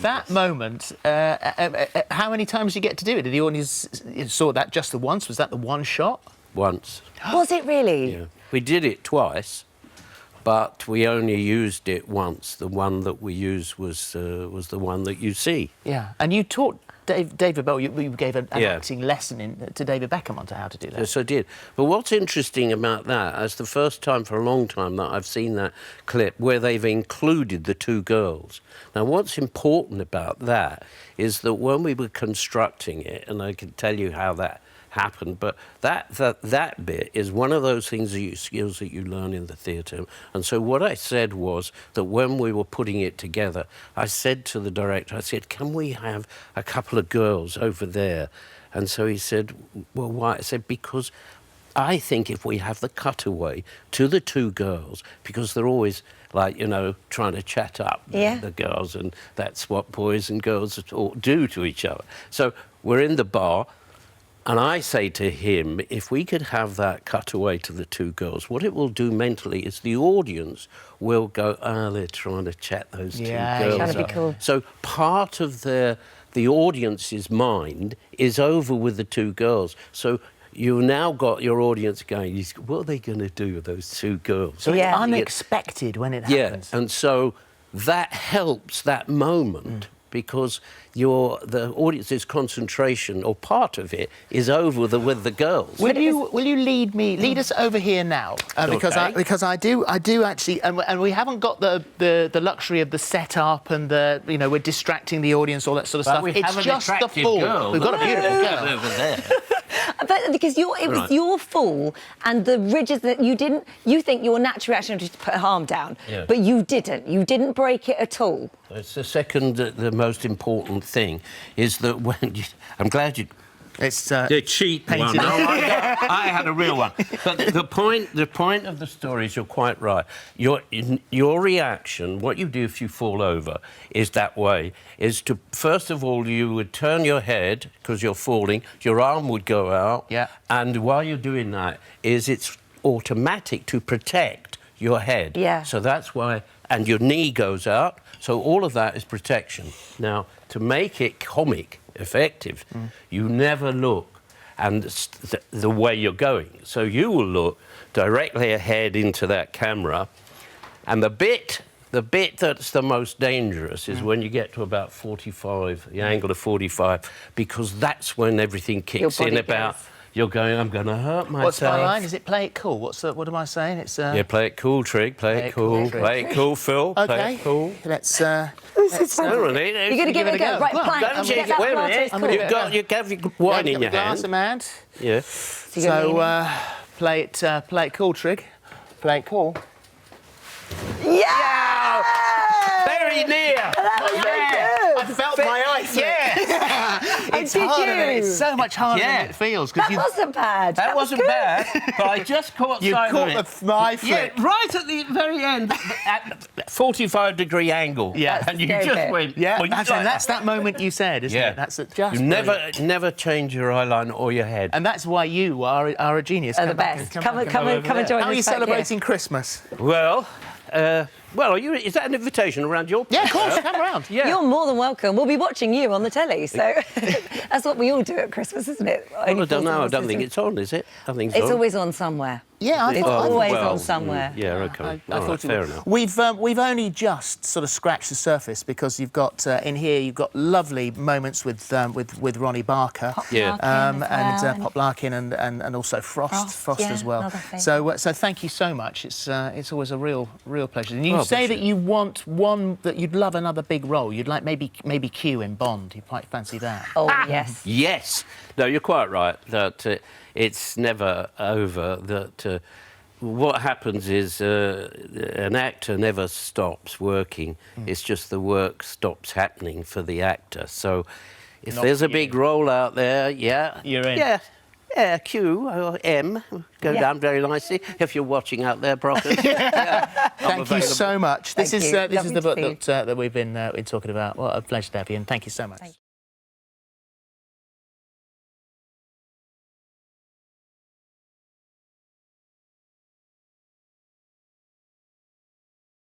That moment, how many times did you get to do it? Did the audience saw that just the once? Was that the one shot? Once. Was it really? Yeah. We did it twice, but we only used it once. The one that we used was the one that you see. Yeah. And you taught David Bell, you gave an Yeah. acting lesson to David Beckham on how to do that. Yes, I did. But what's interesting about that, it's the first time for a long time that I've seen that clip where they've included the two girls. Now, what's important about that is that when we were constructing it, and I can tell you how that happened, but that bit is one of those skills that you learn in the theatre. And so what I said was that when we were putting it together, I said to the director, I said, can we have a couple of girls over there? And so he said, well, why? I said, because I think if we have the cutaway to the two girls, because they're always, like, you know, trying to chat up the girls, and that's what boys and girls do to each other. So we're in the bar, and I say to him, if we could have that cutaway to the two girls, what it will do mentally is the audience will go, they're trying to chat those two girls trying to be cool. So part of the audience's mind is over with the two girls. So you've now got your audience going, what are they going to do with those two girls? So it's unexpected when it happens. Yeah, and so that helps that moment. Because the audience's concentration, or part of it, is over with the girls. Will you lead us over here now? Because I do actually, and we haven't got the luxury of the setup and we're distracting the audience, all that sort of stuff. It's just the fall. Girl. We've got a beautiful girl over there. But because it was your fall, and the ridges that you think your natural reaction was to put her arm down, but you didn't. You didn't break it at all. It's the second, the most important thing is that when I'm glad you. It's the cheap one. No, I had a real one. But the point of the story is, you're quite right. Your reaction, what you do if you fall over, is that way. Is to first of all, you would turn your head because you're falling. Your arm would go out. Yeah. And while you're doing that, it's automatic to protect your head. Yeah. So that's why, and your knee goes out. So all of that is protection. Now, to make it comic effective, you never look and the way you're going. So you will look directly ahead into that camera, and the bit that's the most dangerous is when you get to about 45, the angle of 45, because that's when everything kicks in about... You're going, I'm going to hurt myself. What's my line? Is it play it cool? What am I saying? It's Yeah, play it cool, Trig. Play it cool. Play it cool, Phil. Okay. Play it cool. Let's... You're going to give it a go. Right, plank. Wait a minute. You have your wine in your glass hand. in my hand. Yeah. So, play it cool, Trig. Play it cool. Yeah! Very near. That was very good. I felt my eyes. Yeah. It's harder than it's so much harder than it feels. That wasn't bad. That wasn't bad, but I just caught sight of it. You caught my flip. Yeah, right at the very end, at 45-degree angle. Yeah. And you just went... Yeah, that's that moment you said, isn't it? That's just... You never change your eyeliner or your head. And that's why you are a genius. Are the best. Come and join us. How are you celebrating Christmas? Well, is that an invitation around your... Yeah, of course, come around. Yeah. You're more than welcome. We'll be watching you on the telly, so that's what we all do at Christmas, isn't it? Well, I don't know. I don't think it's on, is it? I think it's always on somewhere. Yeah, it's always on somewhere. Yeah, OK. I thought fair enough. We've only just sort of scratched the surface, because you've got in here you've got lovely moments with Ronnie Barker, and Pop Larkin, and also Frost as well. So thank you so much. It's always a real pleasure. And you say that you want that you'd love another big role. You'd like maybe Q in Bond. You quite fancy that. Oh yes. Yes. No, you're quite right that it's never over. That what happens is an actor never stops working. It's just the work stops happening for the actor. So if there's a big role out there, you're in. Yeah, Q or M go down very nicely. If you're watching out there, Brockers. Thank you so much. This is the book that that we've been talking about. What a pleasure to have you, and thank you so much.